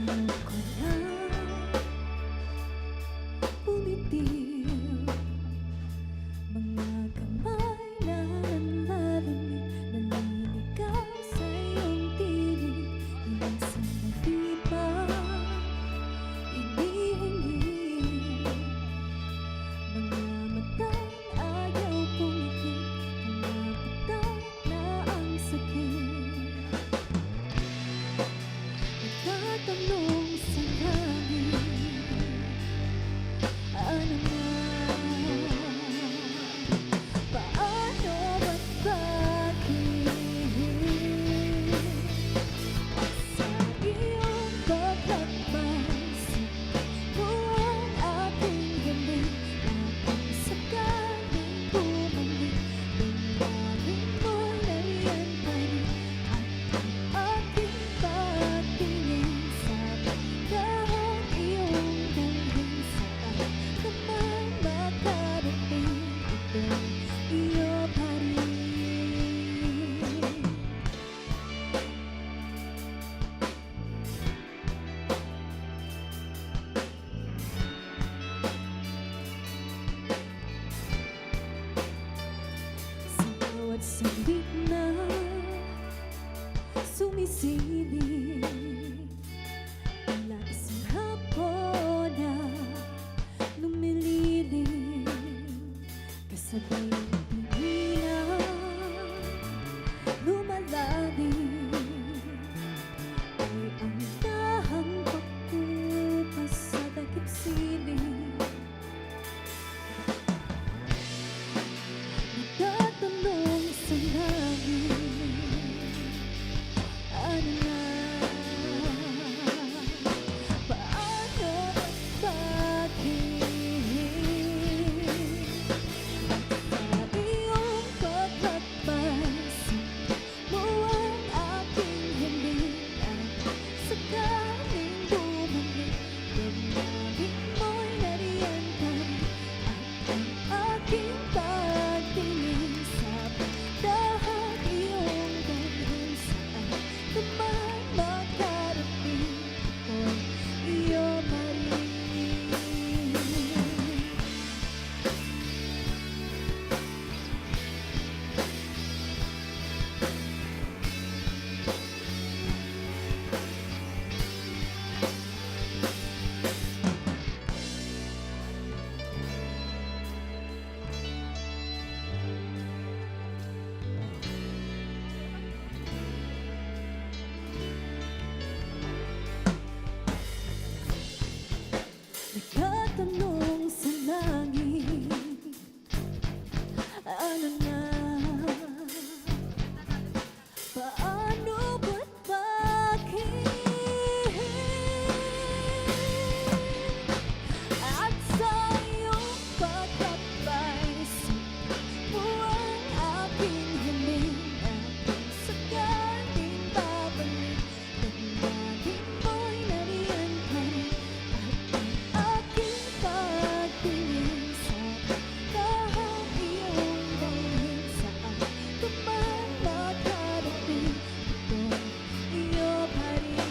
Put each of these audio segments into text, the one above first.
Ayoko na bumitiw. Mga kamay na nanlalamig, naninigaw sa iyong tinig. Ilang sandali pa inihingi. Mga matang ayaw pumikit, pumapatak na ang sakit. Nagtatanong sa langit, ano na? Paano at bakit? Sa iyong paglabas mo ang aking galing. Aking sakaling bumalik, damdamin mo'y nariyan pa rin. At ang aking pagtingin sa pagkahang iyong dalhin. Saan ka man makarating, ito'y iyo pa rin. Sa bawat salik na sumisilip, wala isang hapon na lumililim. Kasabay ang pinilang lumalalim, ay ang dahang pagkupas sa takip siling. Nagtatanong sa langit, ano na? Paano at bakit? Sa iyong paglabas mo ang aking hiling. At sakaling bumalik, damdamin mo'y nariyan pa rin. At ang aking pagtingin sa pagdahang iyong dalhin. Saan ka man makarating, ito'y iyo pa rin. Nagtatanong sa langit, ano na? Paano ba't bakit? At sa iyong pagkakbay, mo ang aking hiling. Aking sakaling babalik, damdamin mo'y nariyan pa rin. At ang aking pagtingin sa pagkahang iyong dalhin. Saan ka man makarating, ito'y iyo pa rin.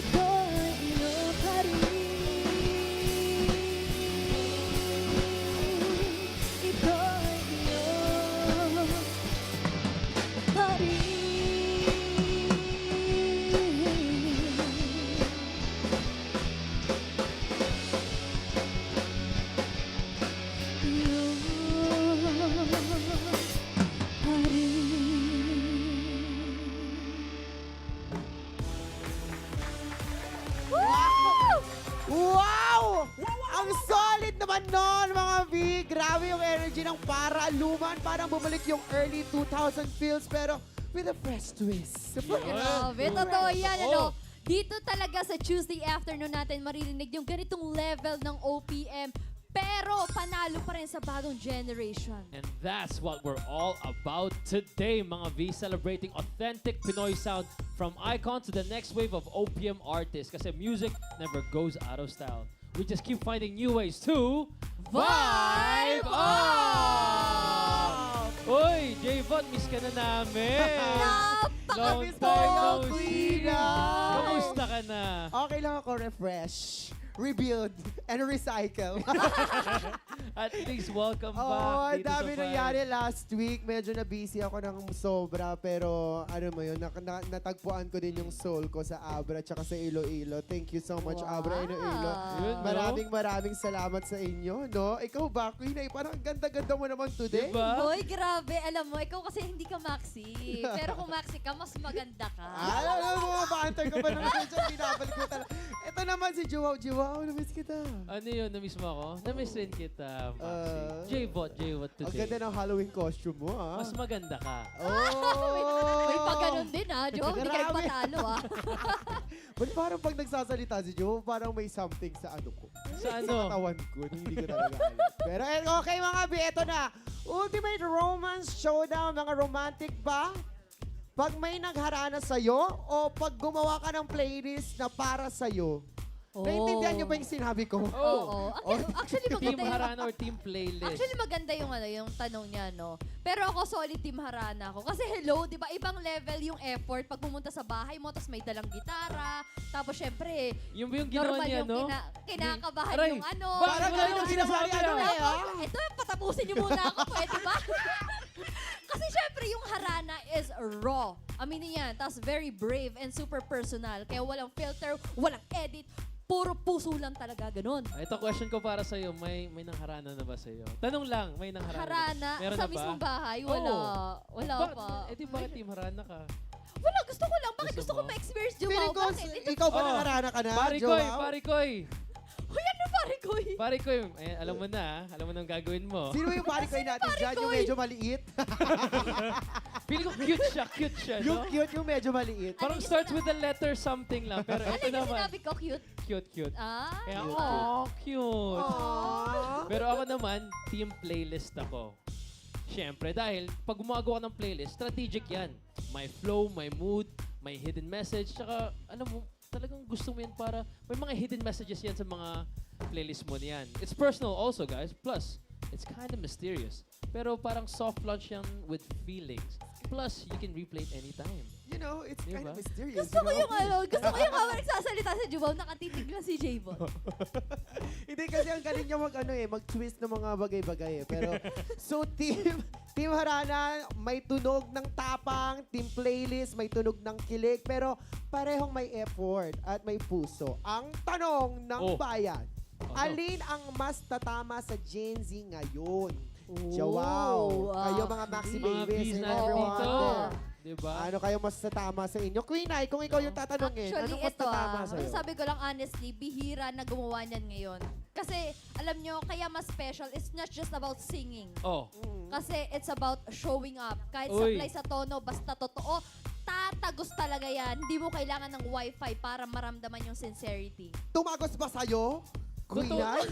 Ito'y iyo pa rin. Ito'y iyo pa rin. Iyo pa rin. Wow! Ang solid naman nun, mga V. Grabe yung energy ng Para Luman. Parang bumalik yung early 2000 feels, pero with a fresh twist. Grabe, totoo yan, ano? Dito talaga sa Tuesday afternoon natin maririnig yung ganitong level ng OPM. Pero panalo pa rin sa bagong generation. And that's what we're all about today, mga V. Celebrating authentic Pinoy sound from icon to the next wave of OPM artists. Kasi music never goes out of style. We just keep finding new ways to Vibe Up! Uy, J-Bot, miss ka na namin. Long Miss time mo, no Queen, see. ah. Kamusta ka na? Okay lang ako, refresh, rebuild, and recycle. At least welcome Oo, back ang dito sa dami Vibe. nangyari last week. Medyo na-busy ako ng sobra. Pero ano mo yun, natagpuan ko din yung soul ko sa Abra tsaka sa Iloilo. Thank you so much, Abra Iloilo. Yun, no? Maraming salamat sa inyo, no? Ikaw ba, Queen? Ay, parang ang ganda-ganda mo naman today. Diba? Hoy, grabe. Alam mo, ikaw kasi hindi ka maxi. Pero kung maxi ka, mas maganda ka. Alam mo, baantay ko ba naman dyan? Binabalik ko talaga. Ito naman si Joao. Joao, namiss kita. Ano yun? Namiss mo ako? Namiss rin kita, Maxi. J-Bot Ang today. ganda ng Halloween costume mo, ah. Mas maganda ka. Oh! May pa ganun din ha, Jo. Hindi ka Grabe. nagpatalo ha. But parang pag nagsasalita si Joe, parang may something sa ano ko. Sa Sa ano? katawan ko, hindi ko talaga alam. Pero okay mga bi, ito na. Ultimate Romance Showdown, mga romantic ba? Pag may nagharana sa'yo o pag gumawa ka ng playlist na para sa'yo? Naintindihan niyo ba yung sinabi ko? Oo. Actually, Team maganda yung... Harana or Team Playlist? Actually, maganda yung, yung tanong niya, no? Pero ako, solid Team Harana ako. Kasi hello, di ba? Ibang level yung effort pag pumunta sa bahay mo, tapos may dalang gitara. Tapos, syempre, Yung ba yung ginawa normal niya, yung no? kinakabahan Aray, yung ano. bakit Parang wala ganun nang yung ginawa ni sinasabi, ano ah? eh, ah? Ito, patapusin niyo muna ako, pwede ba? Kasi syempre, yung Harana is raw. Aminin yan. Tapos very brave and super personal. Kaya walang filter, walang edit. Puro puso lang talaga, ganun. Ito question ko para sa'yo, may nangharana na ba sa'yo? Tanong lang, may nangharana Harana, Meron sa na ba? mismong bahay, wala. Wala Bakit? pa. Eh di bakit Team Harana ka? Wala, gusto ko lang. Bakit Gusto gusto ko mo? ma-experience yung Feeling ko, Bakit? ikaw ba Oh. nangarana ka na, Parikoy, Joao? parikoy! Hoy, ano pare ko eh? Parikoy, eh, alam mo na, alam mo nang gagawin mo. Sino yung parikoy natin dyan? Yung parikoy? medyo maliit? Feeling ko cute siya, Yung no? cute, yung medyo maliit. Parang Ano yung starts with the letter something lang, pero Ano ito yung naman, sinabi ko? Cute? cute. Ah? Kaya, Cute. oh, cute. Aww. Pero ako naman, team playlist ako. Siyempre, dahil pag gumagawa ng playlist, strategic yan. May flow, may mood, may hidden message, tsaka, alam mo, talagang gusto mo yan para, may mga hidden messages yan sa mga playlist mo niyan. It's personal also, guys. Plus, it's kind of mysterious. Pero parang soft launch yan with feelings. Plus, you can replay it anytime. You know, it's kind Diba? of mysterious. Gusto ko you know? yung ano, gusto ko yung habang nagsasalita sa Jubao, nakatitig lang si J-Bot. Hindi kasi ang galing niya mag-twist ng mga bagay-bagay eh. Pero, so Team Harana, may tunog ng tapang, Team Playlist, may tunog ng kilig, pero parehong may effort at may puso. Ang tanong ng Oh. bayan, Ano? alin ang mas tatama sa Gen Z ngayon? Oh, Wow! Kayo mga Maxi Mga Babies bees and natin everyone dito. there. Diba? Ano kayo mas tatama sa inyo? Queen Ay, kung ikaw yung tatanungin, Actually, anong mas ito tatama sa'yo? sabi ko lang honestly, bihira na gumawa niyan ngayon. Kasi, alam nyo, kaya mas special, it's not just about singing. Oh, Kasi it's about showing up. Kahit Uy. sablay sa tono, basta totoo, tatagos talaga yan. Hindi mo kailangan ng wifi para maramdaman yung sincerity. Tumagos ba sa'yo? Queen Totoo. Ay?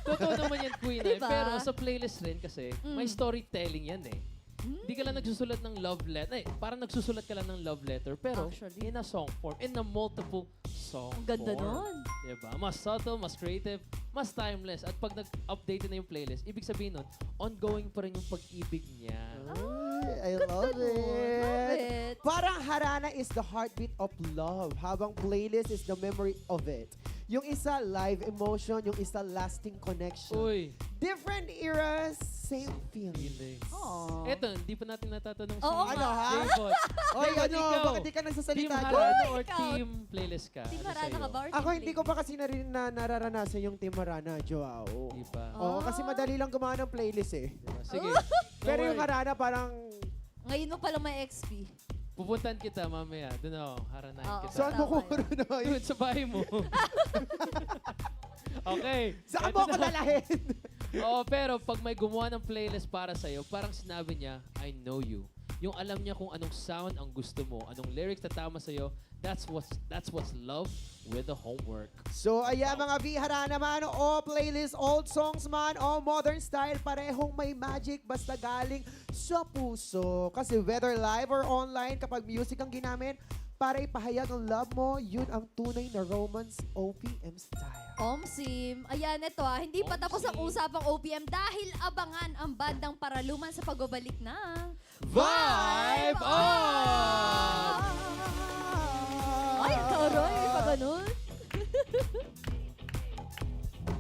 totoo naman yan, Queen. Ay. Diba? Pero sa playlist rin kasi, may Mm. storytelling yan eh. Hindi ka lang nagsusulat ng love letter. Eh, parang nagsusulat ka lang ng love letter. Pero Actually. in a song form. In a multiple song Ang ganda form. nun. Diba? Mas subtle, mas creative, mas timeless. At pag nag-update na yung playlist, ibig sabihin nun, ongoing pa rin yung pag-ibig niya. Ay, I love Love it. it. Parang Harana is the heartbeat of love, habang playlist is the memory of it. Yung isa, live emotion. Yung isa, lasting connection. Uy, Different eras, same feeling. feelings. Aww. Eto, hindi pa natin natatanong Oo si Ano, ha? J-Bot. Oy, J-Bot, ano, ikaw, bakit di ka Team nagsasalita Harana doon? or Ikaw. team playlist ka? Team Ano Harana sa'yo? ka ba or Ako team hindi ko pa kasi nararanasan yung Team Harana, Joao. Diba? Oo, kasi madali lang gumawa ng playlist eh. Diba? Sige. Pero Don't yung worry. Harana parang... Ngayon mo palang may XP. Pupuntahan kita mamaya. Doon ako, haranahin Oo. kita. Saan mo Tama kukuha na yun? Doon sa bahay mo. Okay. Saan eto mo ako na. dalahin? Oo, pero pag may gumawa ng playlist para sa'yo, parang sinabi niya, I know you. Yung alam niya kung anong sound ang gusto mo, anong lyrics na tama sa'yo, that's what's love with the homework. So, ayan mga Bihara naman, o playlist, old songs man, o modern style, parehong may magic basta galing sa puso. Kasi whether live or online, kapag music ang ginamit, para ipahayag ang love mo, yun ang tunay na romance OPM style. Omsim. Ayan, ito hindi pa tapos ang usapang OPM dahil abangan ang bandang Paraluman sa pagbabalik ng Vibe On! Ay, taray, pa ganun.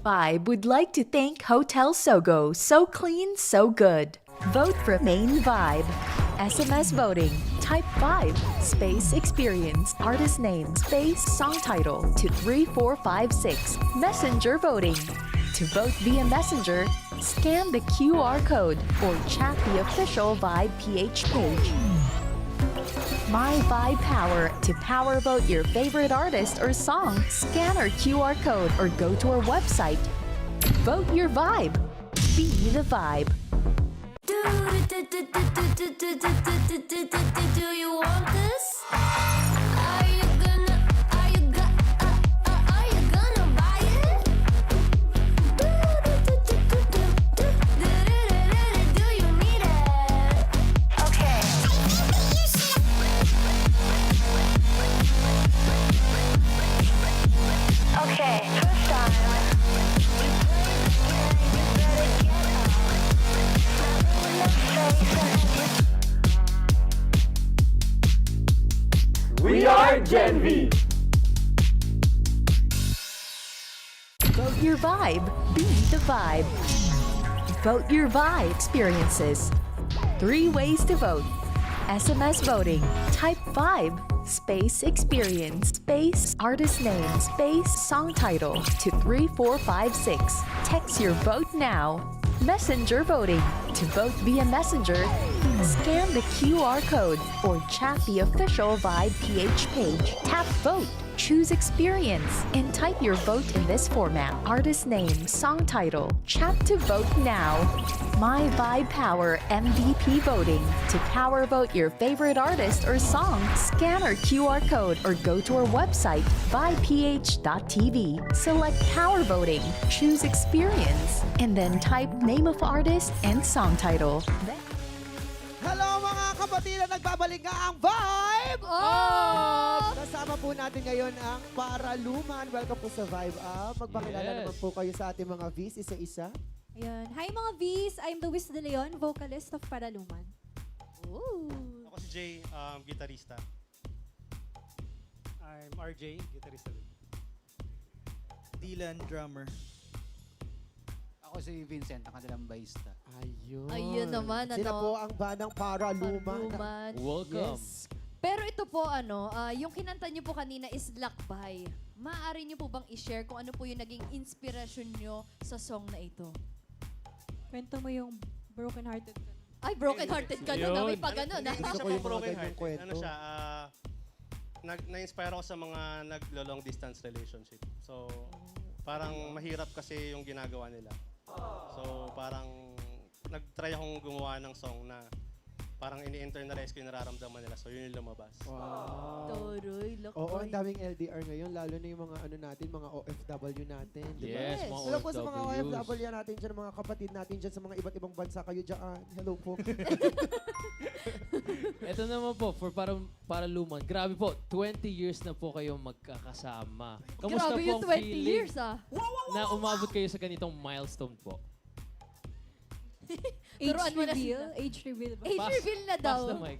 Vibe would like to thank Hotel Sogo. So clean, so good. Vote for main Vibe. SMS voting. Type Vibe. Space experience. Artist name. Space song title to 3456. Messenger voting. To vote via Messenger, scan the QR code or chat the official Vibe PH page. My Vibe Power. To power vote your favorite artist or song, scan our QR code or go to our website. Vote your vibe. Be the vibe. Do you want this? Are you gonna buy it? Do you need it? Okay. Okay, first time. We are Gen V! Vote your vibe. Be the vibe. Vote your vibe experiences. 3 ways to vote. SMS voting. Type vibe. Space experience. Space artist name. Space song title to 3456. Text your vote now. Messenger voting. To vote via Messenger, scan the QR code or chat the official Vibe PH page. Tap Vote. Choose Experience and type your vote in this format. Artist name, song title. Chat to vote now. My Vibe Power MVP voting. To power vote your favorite artist or song, scan our QR code or go to our website, vibeph.tv. Select Power Voting. Choose Experience and then type name of artist and song title. Hello mga kapatid, nagbabalik nga ang Vibe Up! Kasama po natin ngayon ang Paraluman. Welcome po sa Vibe Up. Magpakilala Yes. naman po kayo sa ating mga Vs isa-isa. Ayan. Hi mga Vs, I'm Luis De Leon, vocalist of Paraluman. Ooh. Ako si Jay, gitarista. I'm RJ, gitarista din. Dylan, drummer. Ako si Vincent, ang kanilang bassista. Ayun. Ayun naman, Sila ano? po ang bandang Paraluman. Paraluman. Welcome. Yes. Pero ito po, yung kinanta niyo po kanina is Lakbay. Maaari niyo po bang i-share kung ano po yung naging inspirasyon niyo sa song na ito? Kwento mo yung broken hearted ka. Ay, broken-hearted ka na. May Yun. pa ganun, Hindi Gusto siya ko yung pang mga broken ganyang heart. kwento. Ano siya, na-inspire ako sa mga naglo-long distance relationship. So, parang mahirap kasi yung ginagawa nila. So, parang nag-try akong gumawa ng song na parang ini-internalize ko yung nararamdaman nila. So, yun yung lumabas. Wow. Toroy, Lakbay. Oo, ang daming LDR ngayon, lalo na yung mga ano natin, mga OFW natin. Di ba? Yes, Yes. mga Hello po sa mga OFWs. OFW natin dyan, mga kapatid natin dyan sa mga iba't ibang bansa kayo dyan. Hello po. Ito naman po, for Paraluman. Grabe po, 20 years na po kayong magkakasama. Kamusta Grabe po yung ang 20 feeling years, na umabot kayo sa ganitong milestone po? Age Turuan mo na reveal? sila. Age reveal ba? Age Pass- reveal na daw. Pass the mic.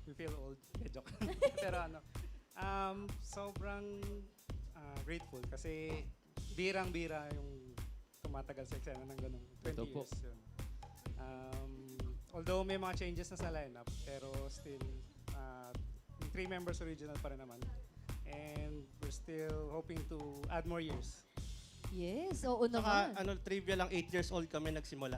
We feel old. Joke. Pero sobrang grateful kasi birang-bira yung tumatagal sa eksena ng ganun. 20 Ito po. years yun. Although may mga changes na sa lineup, pero still, yung 3 members original pa rin naman. And we're still hoping to add more years. Yes, oo Saka, naman. trivia lang, 8 years old kami nagsimula.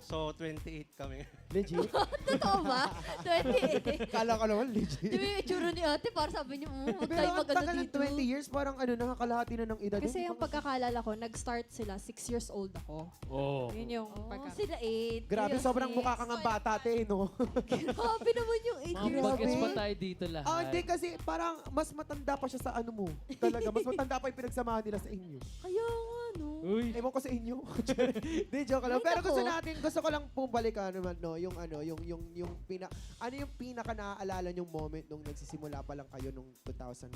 So, 28 kami. Legit? Totoo ba? 28. Kala ko naman legit. Di ba yung itsura ni ate? Parang sabi niyo, huwag Pero tayo ang magano tagal ng dito. 20 years, parang ano, nakakalahati na ng edad. Kasi Hindi yung pa- pagkakalala ko, nag-start sila, 6 years old ako. Oh. Yun yung Oh, pagka... sila 8. Grabe, sobrang mukha kang ang bata, te, no? Grabe naman yung 8 Mga years bagets old. pa tayo dito lahat. Hindi kasi parang mas matanda pa siya sa ano mo. Talaga, mas matanda pa yung pinagsamahan nila sa inyo. Kaya nga, no? Uy. Ewan ko sa inyo. Di, joke lang. Ay, Pero gusto nako. gusto ko lang pong balikan naman, no, yung ano yung pinaka naaalala nyong moment nung nagsisimula pa lang kayo nung 2005?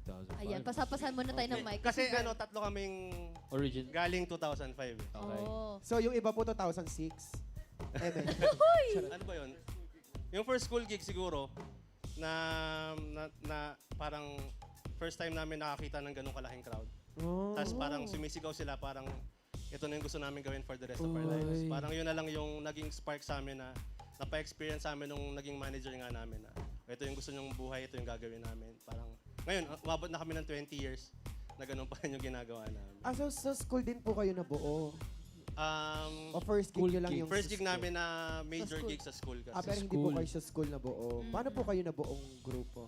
2005. Ayan, pasapasan muna tayo ng mic. Kasi ano, tatlo kaming Origin. galing 2005. eh. Okay. Oh. So, yung iba po 2006. Eme. Ano ba yun? Yung first school gig siguro, na parang first time namin nakakita ng ganong kalaking crowd. Oh. Tapos parang sumisigaw sila, parang ito na yung gusto namin gawin for the rest of our lives. Uy. Parang yun na lang yung naging spark sa amin na napa-experience sa amin nung naging manager nga namin na ito yung gusto nyong buhay, ito yung gagawin namin. Parang ngayon, umabot na kami ng 20 years na ganun pa rin yung ginagawa namin. Ah, so school din po kayo nabuo? O first gig School nyo lang gig. yung First sa gig school? namin na major school. gig sa school kasi. Ah, pero hindi po kayo sa school nabuo. Paano po kayo nabuong grupo?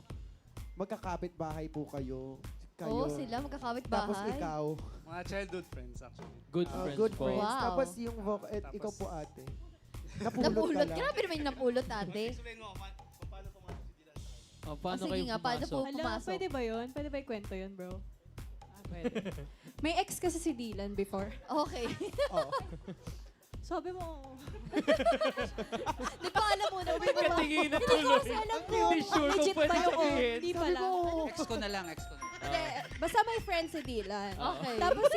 Magkakapit bahay po kayo? Oo, sila magkakawit Tapos bahay. ikaw? Mga childhood friends actually. Good Ah, friends good po. friends. Wow. Tapos yung ikaw po ate. Napulot, Napulot. ka lang. Grabe naman yung napulot, ate. Explain mo kung paano pumasok si Dylan sa Oh, paano Sige kayo nga, paano pumasok? po? Hala, Pumasok. pwede ba yun? Pwede ba ikwento yun, bro? Ah, pwede. May ex kasi si Dylan before. Okay. Oo. Sabi mo, Di pa alam mo na. Katingin na hindi ko tuloy. kasi alam ko. Hindi sure kung Legit pwede ba yun? sabihin. Hindi Sabi pala. mo, Ex ko na lang. Hindi, basta may friend si Dylan. Okay. Tapos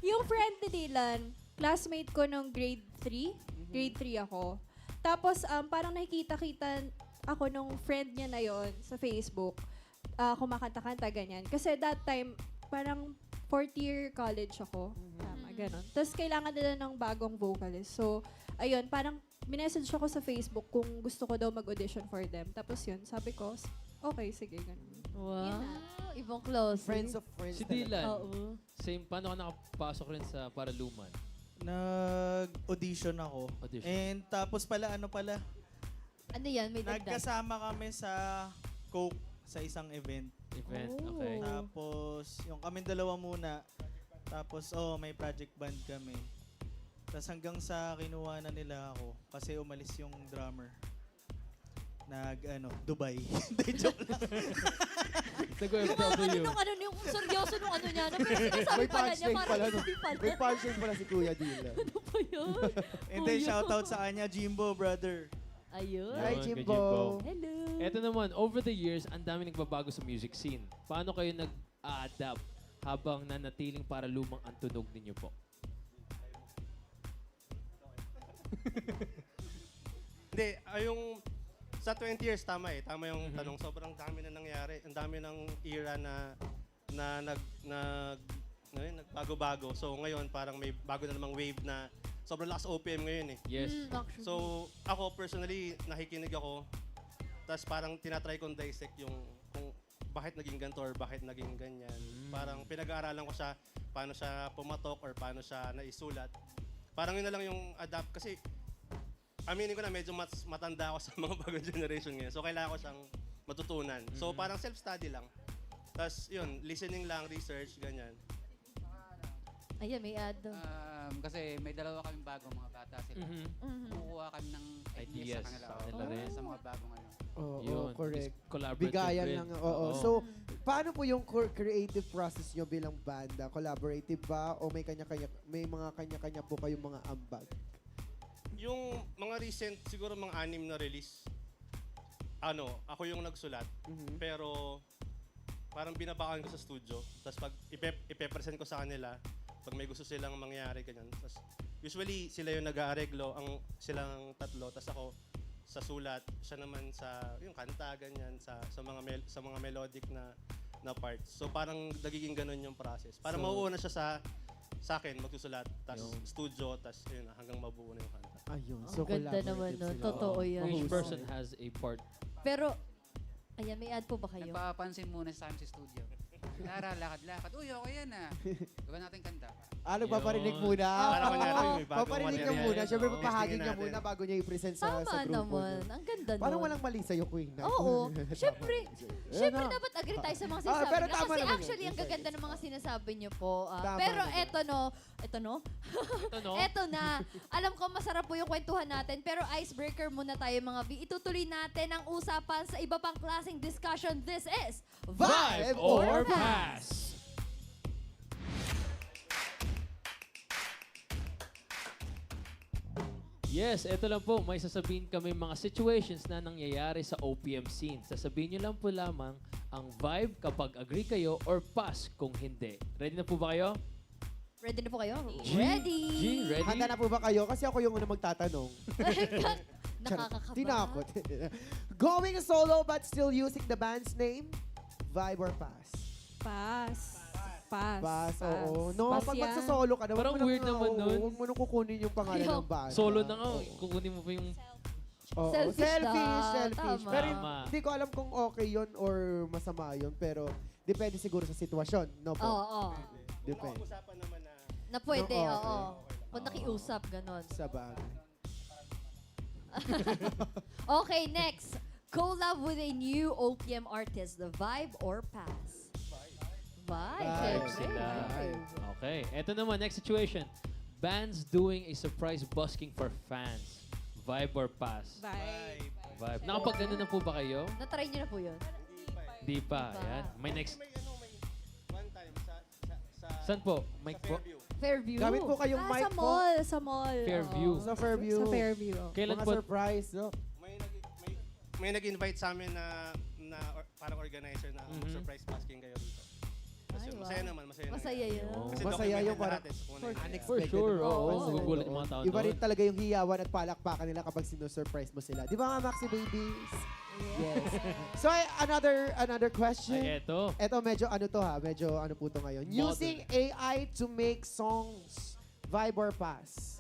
yung friend ni Dylan, classmate ko nung grade 3. Grade 3 ako. Tapos parang nakikita-kita ako nung friend niya na yon sa Facebook. Kumakanta-kanta, ganyan. Kasi that time, parang fourth year college ako. Tama, ganon. Tapos kailangan nila ng bagong vocalist. So, ayun, parang minessage ako sa Facebook kung gusto ko daw mag-audition for them. Tapos yun, sabi ko, okay, sige, ganun. Wow. Ibang close. friends of friends. Si talaga. Dylan, Oo. same, paano ka nakapasok rin sa Paraluman? Nag-audition ako. Audition. And tapos pala, Ano yan? May dagdag. nagkasama kami sa Coke sa isang event. Event, Oh. okay. Tapos, yung kami dalawa muna. Tapos, may project band kami. Tapos hanggang sa kinuha na nila ako kasi umalis yung drummer. Dubai. Hindi, joke lang. Nag-OFW. Nung ano, yung seryoso nung ano niya. Pero sinasabi May pala niya, punchline parang pala. No? hindi pala. May punchline pala si Kuya Dylan. Ano ba yun? And then, shoutout sa kanya, Jimbo, brother. Ayun. Hi, Yun, kay Jimbo. Hello. Eto naman, over the years, ang dami nagbabago sa music scene. Paano kayo nag-adapt habang nanatiling Paralumang ang tunog ninyo po? Hindi, yung sa 20 years, tama eh. Tama yung tanong. Sobrang dami na nangyari. Ang dami ng era na nagbago-bago. So ngayon, parang may bago na namang wave na sobrang lakas OPM ngayon eh. Yes. Actually. So ako personally, nakikinig ako. Tapos parang tinatry kong dissect yung kung bakit naging ganito or bakit naging ganyan. Parang pinag-aaralan ko siya, paano siya pumatok or paano siya naisulat. Parang yun na lang yung adapt. Kasi aminin ko na medyo matanda ako sa mga bagong generation ngayon. So kailangan ko siyang matutunan. So parang self-study lang. Tapos yun, listening lang, research, ganyan. Ayan, may ad. Kasi may dalawa kaming bagong mga bata sila. Kumukuha kami ng ideas Ideas sa kanila. sa kanila rin. Sa mga bagong ano. Oo, Yun. correct. Collaborative Bigayan rin. lang. Oo. So, paano po yung creative process nyo bilang banda? Collaborative ba? O may mga kanya-kanya po kayong mga ambag? Yung mga recent, siguro mga 6 na release, ako yung nagsulat. Pero parang binabakan ko sa studio. Tapos pag ipe-present ko sa kanila, pag may gusto silang mangyari, ganyan. Tapos usually sila yung nag-aareglo, silang tatlo. Tapos ako sa sulat, siya naman sa yung kanta, ganyan, sa mga melodic na parts. So parang nagiging ganun yung process. Parang mauuna siya sa akin, magsusulat, tapos studio, tapos yun, hanggang mabuo na yung kanta. Ayun. Ang ganda naman, no? sila. Totoo yan. Each person has a part. Pero, ayan, may ad po ba kayo? Nagpapansin muna sa amin sa studio. Tara, lakad-lakad. Uy, okay yan ah. Gawa natin kanta. Nagpaparinig Yun. muna. Para kunyari, may bagong Paparinig ka material. muna. Siyempre, Oo. papahagin Testingin ka natin. muna bago niya i-present sa Tama grupo naman. niyo. Ang ganda nun. Parang walang mali sa'yo, Queen. Oo. Syempre, syempre Ano? dapat agree tayo sa mga sinasabi pero niyo. tama Kasi naman actually, yun. ang gaganda ng mga sinasabi niyo po. Tama Pero naman. eto no. Ito, no? Eto na. Alam ko masarap po yung kwentuhan natin. Pero icebreaker muna tayo mga B. Itutuloy natin ang usapan sa iba pang klaseng discussion. This is Vibe or Pass? Yes, eto lang po. May sasabihin kami mga situations na nangyayari sa OPM scene. Sasabihin nyo lang po lamang ang vibe kapag agree kayo or pass kung hindi. Ready na po ba kayo? Ready na po kayo? G, Ready! ready? Handa na po ba kayo? Kasi ako yung una magtatanong. Nakakakaba. Tinakot. Going solo but still using the band's name? Vibe or pass? Pass. Pass. Pass, oo. No, Pass pag yan. magsasolo ka na, Parang weird naman nun. Huwag mo nang kukunin yung pangalan ng band. Solo na nga. Kukunin mo pa yung... Oo, Selfish selfish, daw. selfish. Tama. Pero Tama. hindi ko alam kung okay yun or masama yun. Pero depende siguro sa sitwasyon. No po? Oo. Depende. Usapan naman na Na pwede, No, oo. okay. Kung nakiusap, ganon. Sa bagay. Okay, next. Collab with a new OPM artist, the Vibe or Pass? Vibe. Vibe Syempre, sila. Vibe. Okay, eto naman, next situation. Bands doing a surprise busking for fans. Vibe or pass? Vibe. Vibe. Nakapag-ano na po ba kayo? Natry niyo na po yun? Di pa. Di pa. Yan. May next. may one time sa Saan po? Mic po? Fairview. Fairview. Gamit po kayong Ah, mic sa po. mall. Sa mall. Fairview. oo. Sa Fairview. Sa Fairview. Kailan Mga po? surprise, no? May nag-invite sa amin na parang organizer na Mhm. surprise basking kayo dito. Tapos Ay, yun, wow. masaya naman, masaya Masaya naman. yun. Oo. Kasi Masaya documented yung parang- lahat eh, sa una For yun. For Expected sure. na Oo. mapapansin. Magugulat yung mga tao Iba rin doon. talaga yung hiyawan at palakpakan nila kapag sinusurprise mo sila. Di ba nga, Maxi Babies? Yes. So, another question. Ay, eto. Eto, medyo ano to ha? Medyo ano po to ngayon. Modern. Using AI to make songs. Vibe or pass?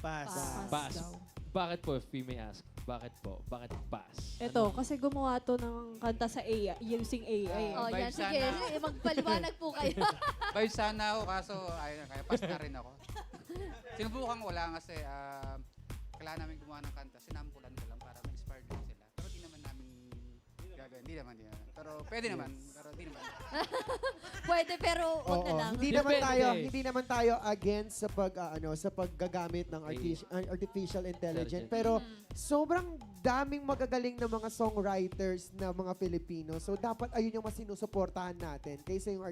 Pass. Pass. daw. Bakit po, if we may ask? Bakit po? Bakit pass? Ito, kasi gumawa to ng kanta sa AI, using AI. Oh, yan. Vibe Sige, sana. sige, magpaliwanag po kayo. Vibe sana ako, kaso ayun, kaya pass na rin ako. Sinubukan ko lang kasi kailangan namin gumawa ng kanta. Sinampulan ko lang para ma-inspire din sila. Pero di naman namin gagawin. Di naman yan. Pero pwede naman. Pero di naman. Pwede, pero wag na Oo, lang. Depende. hindi naman tayo against sa sa paggagamit ng artificial intelligence. Pero sobrang daming magagaling na mga songwriters na mga Filipino. So dapat ayun yung mas sinusuportahan natin kaysa yung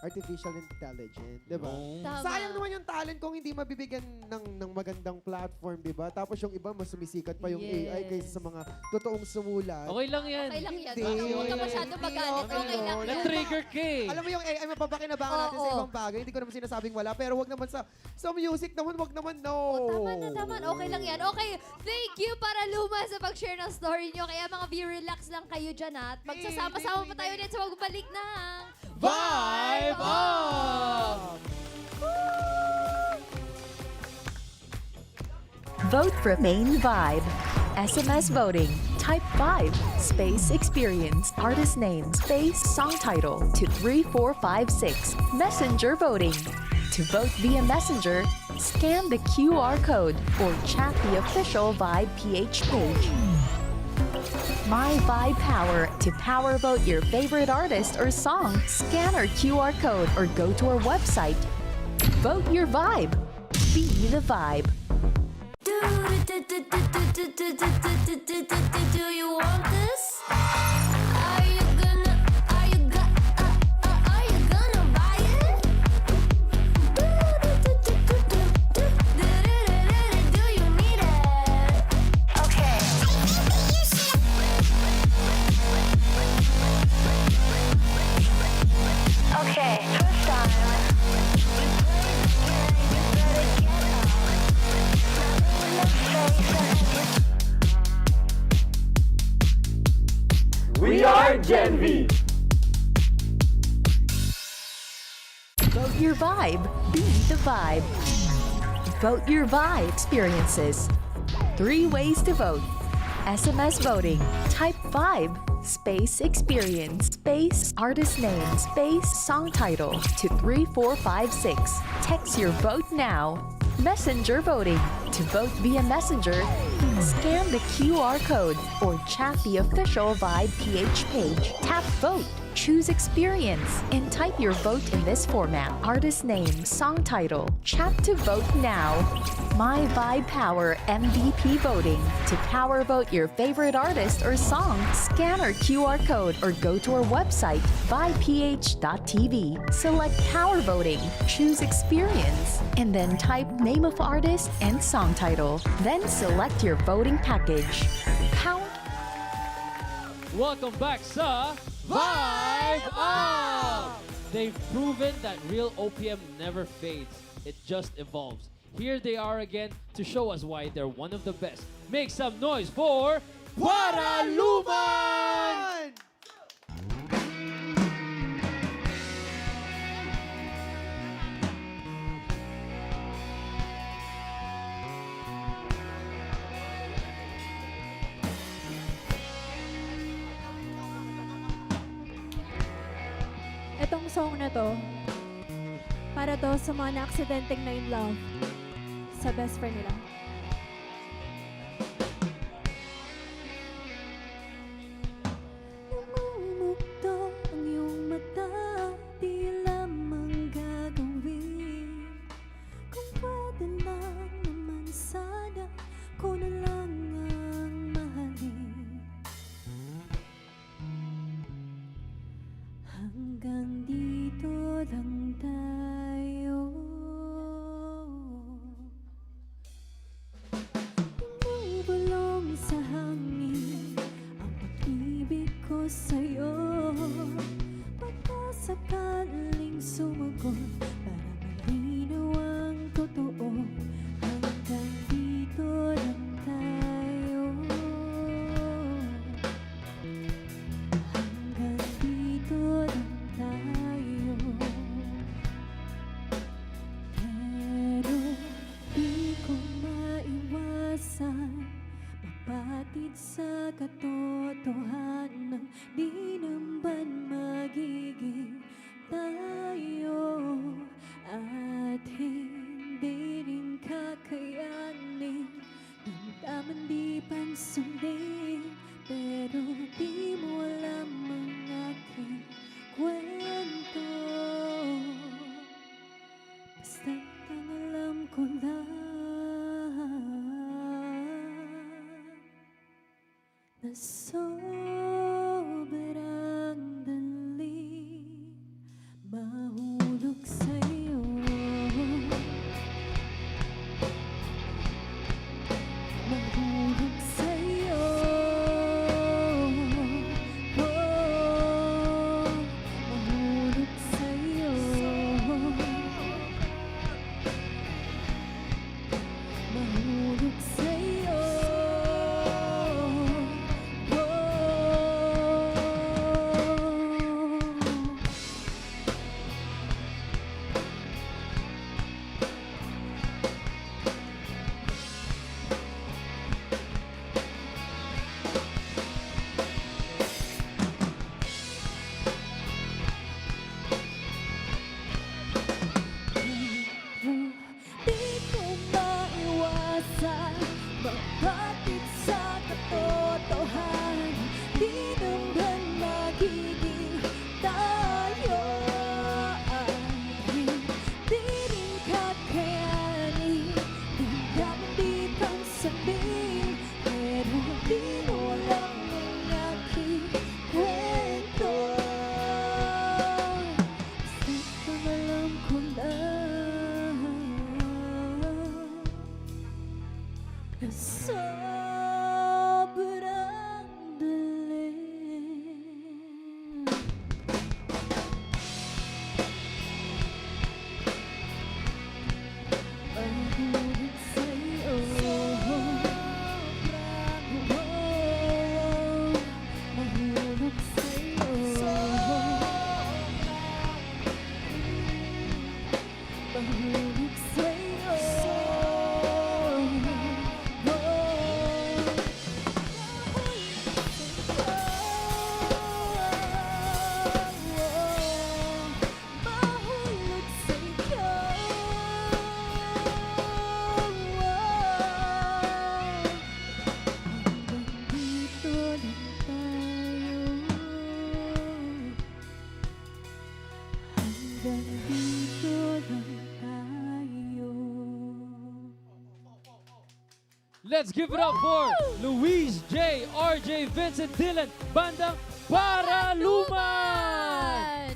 artificial intelligence, 'di ba? No. Tama. Sayang naman yung talent kung hindi mabibigyan ng magandang platform, 'di ba? Tapos yung iba mas sumisikat pa yung AI kaysa sa mga totoong sumulat. Okay lang yan. Okay lang yan. Hindi. Huwag ka masyado magalit. Okay, Okay lang no. yan. Na-trigger ka eh. Alam mo yung AI, mapapakinabangan natin sa Oo. ibang bagay. Hindi ko naman sinasabing wala, pero wag naman sa music naman, wag naman, no. Tama. Okay lang yan. Okay, thank you para Luma sa pag-share ng story nyo. Kaya mga view, relax lang kayo dyan at magsasama-sama pa tayo ulit sa magbalik ng Vibe Up! Vote for main vibe. SMS voting. Type 5. Space experience. Artist name. Space song title to 3456. Messenger voting. To vote via Messenger, scan the QR code or chat the official Vibe PH page. My Vibe Power. To power vote your favorite artist or song, scan our QR code or go to our website. Vote your vibe. Be the vibe. Do you want this? Are you gonna buy it? Do you need it? Okay. Okay, first time. We are Gen V. Vote your vibe. Be the vibe. Vote your vibe experiences. 3 ways to vote. SMS voting. Type 5. Space experience. Space artist name. Space song title to 3456. Text your vote now. Messenger voting. To vote via Messenger, scan the QR code or chat the official Vibe PH page. Tap vote choose experience, and type your vote in this format: artist name, song title. Chat to vote now. My Vibe Power MVP voting. To power vote your favorite artist or song, scan our QR code or go to our website, vibeph.tv. Select power voting, choose experience, and then type name of artist and song title. Then select your voting package. Welcome back sa Vibe Up! They've proven that real OPM never fades. It just evolves. Here they are again to show us why they're one of the best. Make some noise for Paraluman! Itong song na to, para to sa mga na-aksidenteng na in love sa best friend nila. Namumugto ang iyong mata, di lamang gagawin. Kung pwede lang naman sana, ko na lang ang mahalin. Hanggang dito lang tayo. Bumubulong sa hangin ang pag-ibig ko sa'yo. Pagkasakaling sumagot para malinaw ang totoo. Hanggang dito lang tayo. Hanggang dito lang tayo. Pero di ko maiwasan mapatid sa katotohanan, di naman magiging tayo at hindi rin kakayanin. Damdaman di pansundin, pero di mo alam ang aking kwento. Basta't ang alam ko lang na sobrang dali mahulog sa'yo. Mahulog sa'yo. Oh, mahulog sa'yo. Mahulog sa'yo. Oh, Let's give it up for Luis J, RJ, Vincent, Dylan, bandang Paraluman!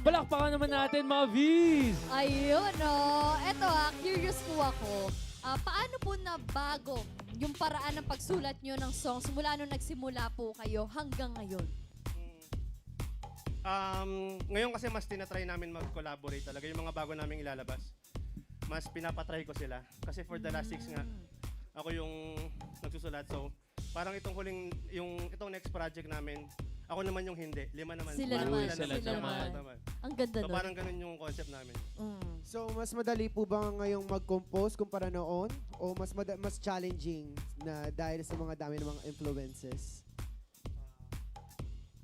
Palakpakan naman natin mga Vs! Ayun, oh. Eto curious po ako. Paano po nabago yung paraan ng pagsulat nyo ng songs mula nung nagsimula po kayo hanggang ngayon? Ngayon kasi mas tinatry namin mag-collaborate talaga. Yung mga bago naming ilalabas, mas pinapatry ko sila. Kasi for the last 6 nga, ako yung nagsusulat. So, parang itong next project namin, ako naman yung hindi. 5 naman. Sila Parang naman, sila naman. Ang ganda So, nun. parang ganun yung concept namin. So, mas madali po ba ngayong mag-compose kumpara noon? O mas challenging na dahil sa mga dami ng mga influences?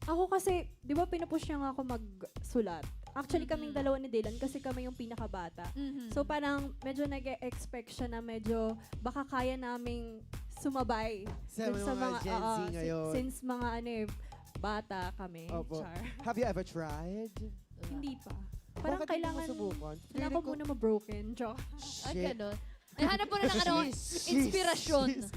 Ako kasi, di ba pinupush niya nga ako magsulat? Actually, kaming dalawa ni Dylan kasi kami yung pinakabata. Mhm. So parang medyo nag-expect siya na medyo baka kaya naming sumabay Sa dun mga Gen Z ngayon. Since mga bata kami. Opo. Char. Have you ever tried? Hindi pa. Parang Bakit hindi mo kailangan, masubukan? kailangan Feeling ko ko- muna ma-broken. Joke. Ay, Shit. ganun. Ay, hanap mo na ng inspirasyon.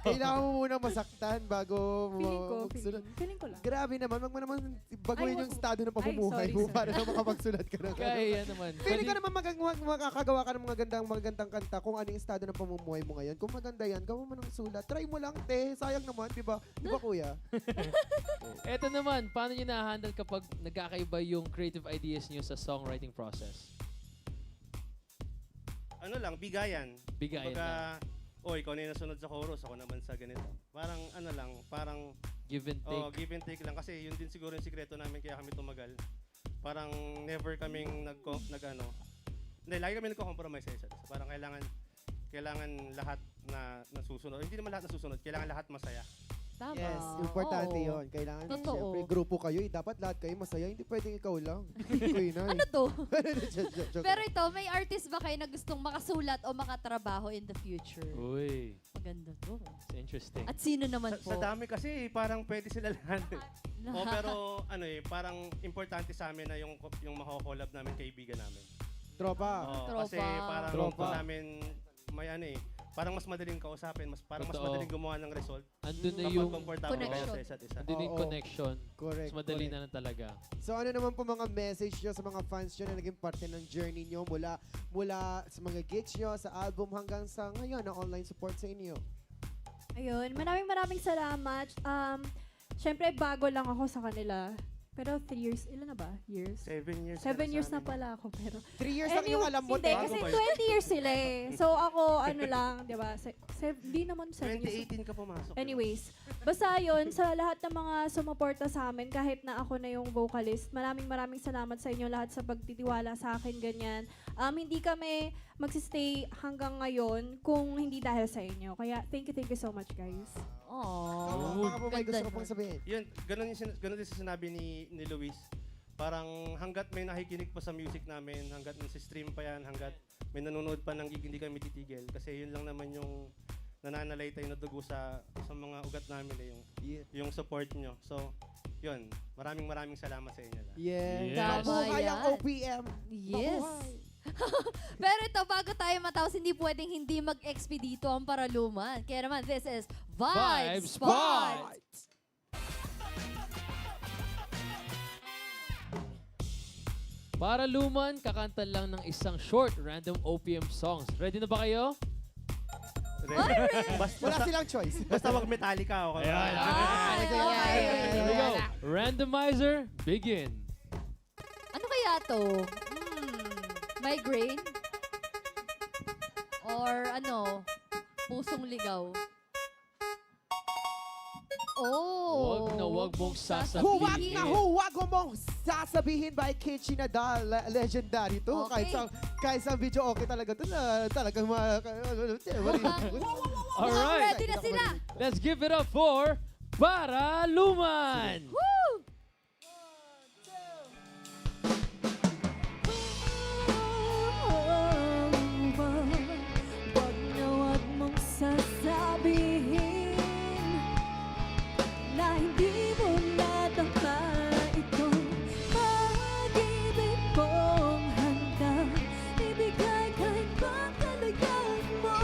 Kailangan mo muna masaktan bago Feeling ko, magsulat. feeling ko lang. Grabe naman, wag mo naman baguhin Ay, yung estado ng pamumuhay sorry, mo sorry. para na makapagsulat ka ng Kaya naman. Feeling ko naman makakagawa ka ng magandang kanta kung ano yung estado ng pamumuhay mo ngayon. Kung maganda yan, gawa mo ng sulat. Try mo lang, te. Sayang naman, di ba? Di ba, kuya? Eto naman, paano nyo na-handle kapag nagkakaiba yung creative ideas nyo sa songwriting process? Ano lang, bigayan. Bigayan lang. Ikaw na yung nasunod sa chorus, ako naman sa ganito. Parang ano lang, parang Give and take. give and take lang. Kasi yun din siguro yung sikreto namin kaya kami tumagal. Parang never kaming hindi, lagi kami nagko-compromise sa isa't isa. Parang kailangan lahat na nasusunod. Hindi naman lahat nasusunod, kailangan lahat masaya. Tama. Yes, importante Oo. yun. Kailangan, Totoo. syempre, grupo kayo. Dapat lahat kayo masaya. Hindi pwedeng ikaw lang. Kuya na. Ano to? Joke. Pero ito, may artist ba kayo na gustong makasulat o makatrabaho in the future? Uy, Maganda to. it's interesting. At sino naman po? Sa dami kasi, parang pwede sila lahat. Pero parang importante sa amin na yung mako-collab namin, kaibigan namin. Tropa. Kasi Tropa. parang Tropa. gusto namin may parang mas madaling kausapin, parang mas Totoo. madaling gumawa ng result. Andun na Kapag yung, comfortable kayo Connection. sa isa't isa. andun yung Oo. connection. Correct. Mas madali correct. na lang talaga. So ano naman po mga message nyo sa mga fans nyo na naging parte ng journey nyo mula sa mga gigs nyo, sa album hanggang sa ngayon na online support sa inyo? Ayun, maraming salamat. Syempre, bago lang ako sa kanila. Pero 3 years, ilan na ba? Years? 7 years. 7 years na pala ako, pero... 3 years lang yung alam mo, Hindi, te. kasi Bago 20 years sila eh. So ako, di ba? Di naman 7 years. 2018 ka pumasok. Anyways, basta yun, sa lahat ng mga sumuporta sa amin, kahit na ako na yung vocalist, maraming salamat sa inyo lahat sa pagtitiwala sa akin, ganyan. Hindi kami magsistay hanggang ngayon kung hindi dahil sa inyo. Kaya thank you so much, guys. Aww. Baka po may gusto Ganda ko pang nun. sabihin. Yun, ganun din sa sinabi ni Luis. Parang hanggat may nakikinig pa sa music namin, hanggat nasi-stream pa yan, hanggat may nanonood pa ng gig, hindi kami titigil. Kasi yun lang naman yung nananalaytay na dugo sa mga ugat namin yung support nyo. So, yun. Maraming salamat sa inyo lahat. Yeah. Yes. Mabuhay ang Yan. OPM. Yes. Mabuhay. Pero ito, bago tayo matapos, hindi pwedeng hindi mag-expedito ang Paraluman. Kaya naman, this is Vibe Vibe Spot! Spot! Para luman, kakanta lang ng isang short random OPM songs. Ready na ba kayo? Wala silang choice. Basta wag Metallica ako. Ay, okay. Here we go. Randomizer, begin. Ano kaya to? Migraine? Or pusong ligaw? Oh! Wag mong sasabihin. Huwag mong sasabihin by Kichi Nadal. Legendary to. Okay. Kahit sa video okay talaga to na talagang Alright. Ready na sila! Let's give it up for Para Luman! Woo! Wag na wag mong sasabihin na hindi mo nadama itong pag-ibig kong handang ibigay kahit ba talagang mo.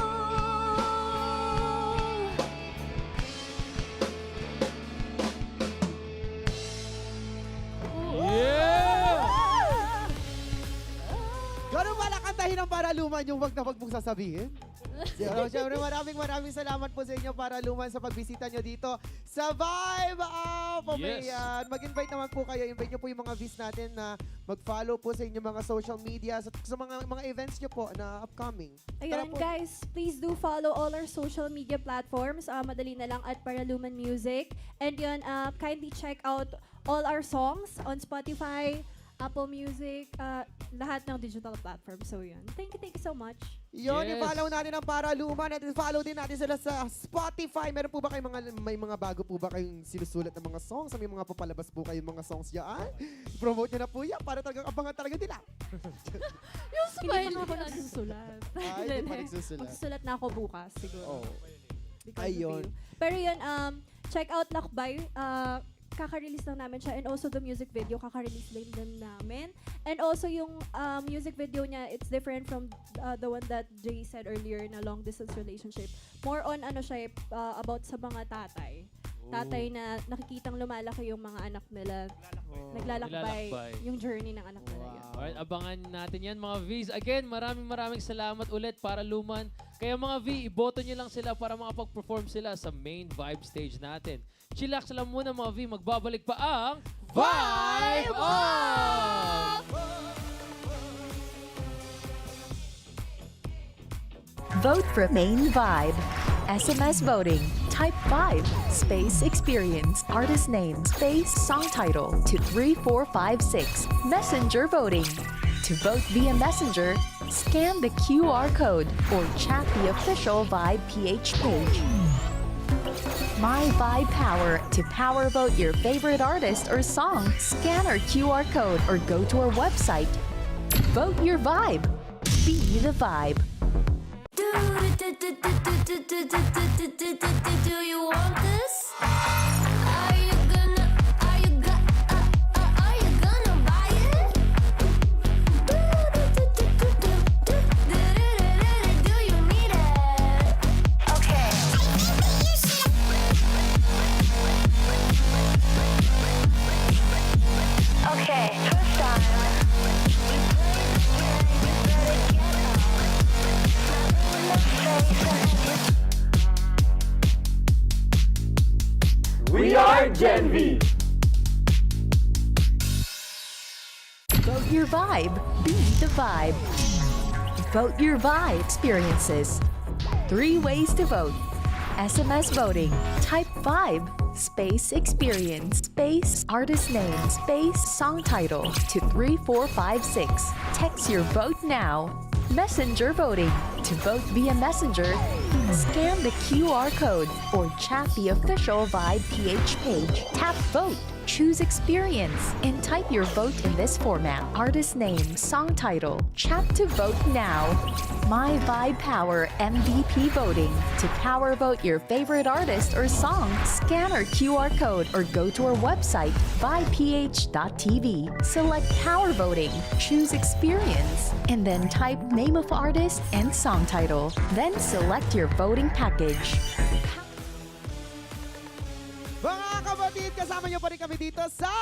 Luman yung wag na wag mong sasabihin. Siyempre, maraming salamat po sa inyo para Luman sa pagbisita nyo dito sa Vibe Up! Yes. Ayan. Mag-invite naman po kayo. Invite nyo po yung mga Vs natin na mag-follow po sa inyong mga social media sa mga events nyo po na upcoming. Tara Ayun po. guys, please do follow all our social media platforms. Madali na lang at Paraluman Music. And yun, kindly check out all our songs on Spotify, Apple Music, lahat ng digital platforms. So yun. Thank you so much. Yun, Yes. i-follow natin ang Paraluman at follow din natin sila sa Spotify. Meron po ba kayong may mga bago po ba kayong sinusulat ng mga songs? May mga papalabas po kayong mga songs dyan? Promote nyo na po yan para talagang abangan talaga nila. Hindi pa naman ako nagsusulat. Ay, hindi pa nagsusulat. Magsusulat na ako bukas, siguro. Oh. Because of Ayun. you. Pero yun, check out Lakbay. Kaka-release lang namin siya. And also the music video, kaka-release din namin. And also yung music video niya, it's different from the one that Jay said earlier na long distance relationship. More on ano siya, about sa mga tatay. Tatay na nakikitang lumalaki yung mga anak nila. Naglalakbay. Naglalakbay. Yung journey ng anak nila yun. Alright, abangan natin yan mga Vs. Again, maraming salamat ulit para Luman. Kaya mga V, iboto nyo lang sila para makapag-perform sila sa main Vibe stage natin. Chillax lang muna mga V, magbabalik pa ang Vibe Up! Vote for Main Vibe. SMS voting. Type 5. Space experience. Artist name. Space song title to 3456. Messenger voting. To vote via Messenger, scan the QR code or chat the official Vibe PH page. My Vibe Power. To power vote your favorite artist or song, scan our QR code or go to our website. Vote your vibe. Be the vibe. Do you want this? Are you gonna buy it? Do you need it? Okay. Okay, first time. We are Gen V. Vote your vibe. Be the vibe. Vote your vibe experiences. 3 ways to vote. SMS voting. Type 5. Space experience. Space artist name. Space song title to 3456. Text your vote now. Messenger voting. To vote via Messenger, scan the QR code or chat the official Vibe PH page. Tap Vote. Choose Experience and type your vote in this format. Artist name, song title. Chat to vote now. My Vibe Power MVP voting. To power vote your favorite artist or song, scan our QR code or go to our website, vibeph.tv. Select Power Voting. Choose Experience and then type name of artist and song title. Then select your voting package. Mga kapatid, kasama nyo pa rin kami dito sa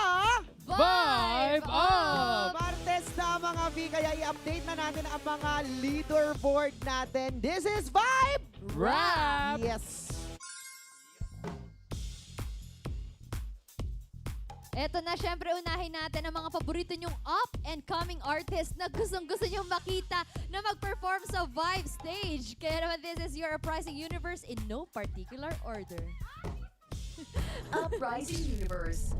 Vibe Up! Martes na mga V, kaya i-update na natin ang mga leaderboard natin. This is Vibe Rap! Yes! Eto na, syempre unahin natin ang mga paborito nyong up and coming artists na gustong-gusto nyong makita na mag-perform sa Vibe Stage. Kaya naman, this is your Uprising Universe in no particular order. Uprising Universe.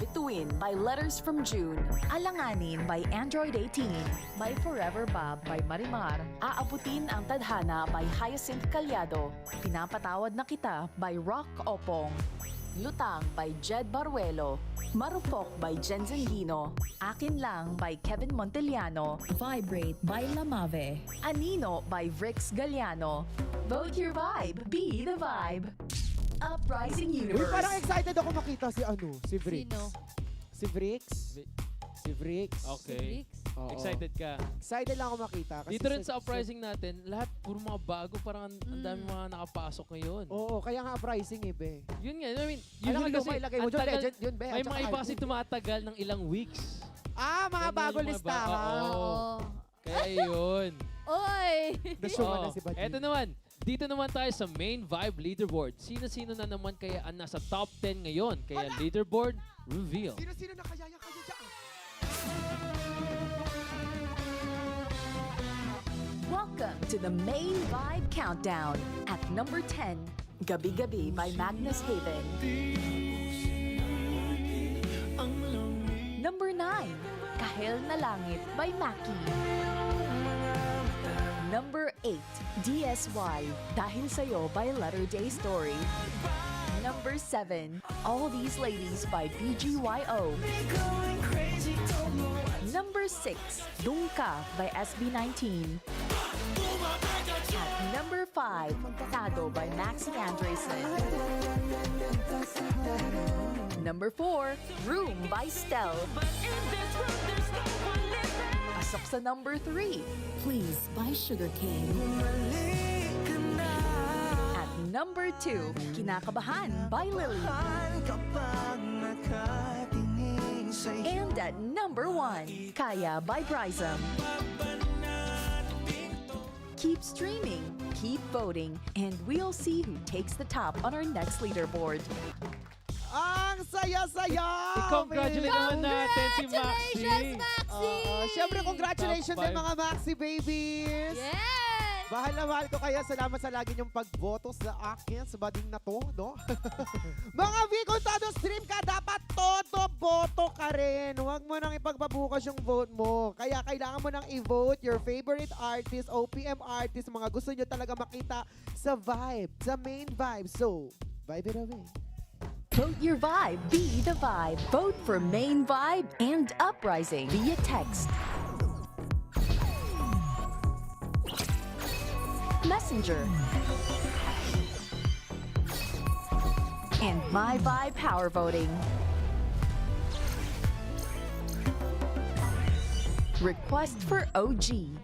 Bituin by Letters from June. Alanganin by Android 18. By Forever Bob by Marimar. Aabutin ang Tadhana by Hyacinth Calyado. Pinapatawad na kita by Rock Opong. Lutang by Jed Baruelo. Marupok by Jen Zangino. Akin Lang by Kevin Monteliano. Vibrate by Lamave. Anino by Vrix Galliano. Vote your vibe. Be the vibe. Uprising Uy, Universe. parang excited ako makita si Vrix. Sino? Si Vrix? Si Vrix. Okay. Oo. Excited ka. Excited lang ako makita. Kasi Dito rin sa Uprising natin, lahat puro mga bago, parang ang dami mga nakapasok ngayon. Oo, kaya nga uprising eh, be. Yun nga, I mean, Alam usually mo, kasi, ilagay mo ang dyan, tagal- legend yun, be. may At saka mga iba kasi icon. tumatagal ng ilang weeks. Ah, mga Ganun bago yung mga listahan. Oo. Oo. Kaya yun. Oy! Nasyungan na si Bading. Eto naman, dito naman tayo sa main vibe leaderboard. Sino-sino na naman kaya ang nasa top 10 ngayon? Kaya leaderboard, reveal. Sino-sino na kaya yan kayo dyan? Welcome to the Main Vibe Countdown. At number 10, Gabi Gabi by Magnus Haven. Number 9, Kahel na Langit by Maki. Number 8, DSY, Dahil Sa'yo by Letter Day Story. Number 7, All These Ladies by BGYO. Number 6, Dungka by SB19. At number 5, Tado by Maxi Andresen. Number 4, Room by Stel. Pasok sa number 3, Please by Sugar King. At number 2, Kinakabahan by Lily. And at number 1, Kaya by Bryzom. Keep streaming, keep voting, and we'll see who takes the top on our next leaderboard. Ang saya-saya! I-congratulate naman natin si Maxi. Congratulations, Maxi! Siyempre, congratulations Top din mga Maxi babies! Yes! Mahal na mahal ko kaya. Salamat sa lagi niyong pagboto sa akin, sa bading na to, no? Mga V, kung todo stream ka, dapat todo boto ka rin. Huwag mo nang ipagbabukas yung vote mo. Kaya kailangan mo nang i-vote your favorite artist, OPM artist, mga gusto nyo talaga makita sa vibe, sa main vibe. So, vibe it away. Vote your vibe, be the vibe. Vote for Main Vibe and Uprising via text, Messenger, and My Vibe Power Voting. Request for OG.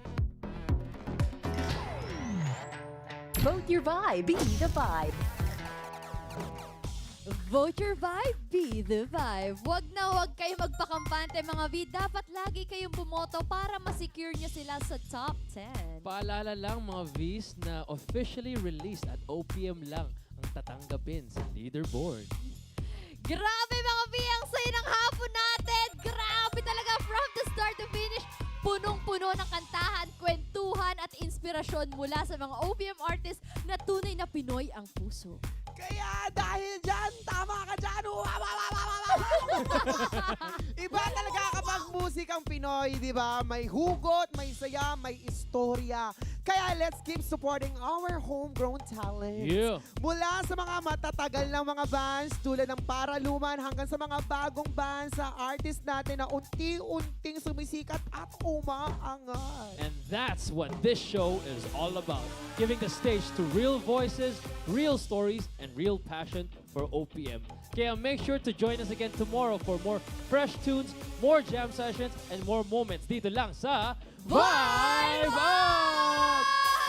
Vote your vibe, be the vibe. Vote your vibe, be the vibe. Huwag na huwag kayo magpakampante mga V. Dapat lagi kayong bumoto para masecure nyo sila sa top 10. Paalala lang mga Vs na officially released at OPM lang ang tatanggapin sa leaderboard. Grabe mga V, ang saya ng hapon natin. Grabe talaga from the start to finish. Punong-puno ng kantahan, kwentuhan at inspirasyon mula sa mga OPM artists na tunay na Pinoy ang puso. Kaya dahil dyan, tama ka dyan. Iba talaga kapag musikang Pinoy, di ba? May hugot, may saya, may istorya. Kaya let's keep supporting our homegrown talent. Yeah. Mula sa mga matatagal ng mga bands tulad ng Paraluman hanggang sa mga bagong bands sa artist natin na unti-unting sumisikat at umaangat. And that's what this show is all about. Giving the stage to real voices, real stories, and real passion for OPM. Kaya make sure to join us again tomorrow for more fresh tunes, more jam sessions, and more moments dito lang sa Vibe Up!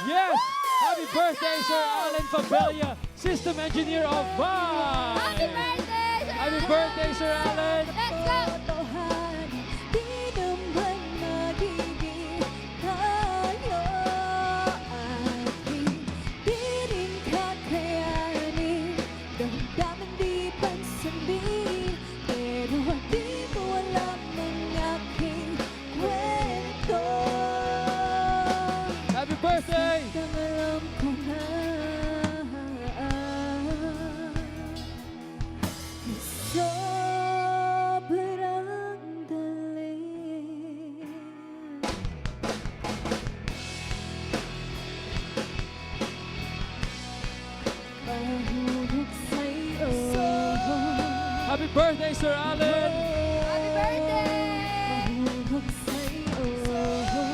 Yes! Happy birthday, Sir Alan Fabella, System Engineer of Vibe! Happy birthday, Sir Happy birthday, Sir Alan! Let's go! Happy birthday! Happy birthday, Sir Alan! Happy birthday!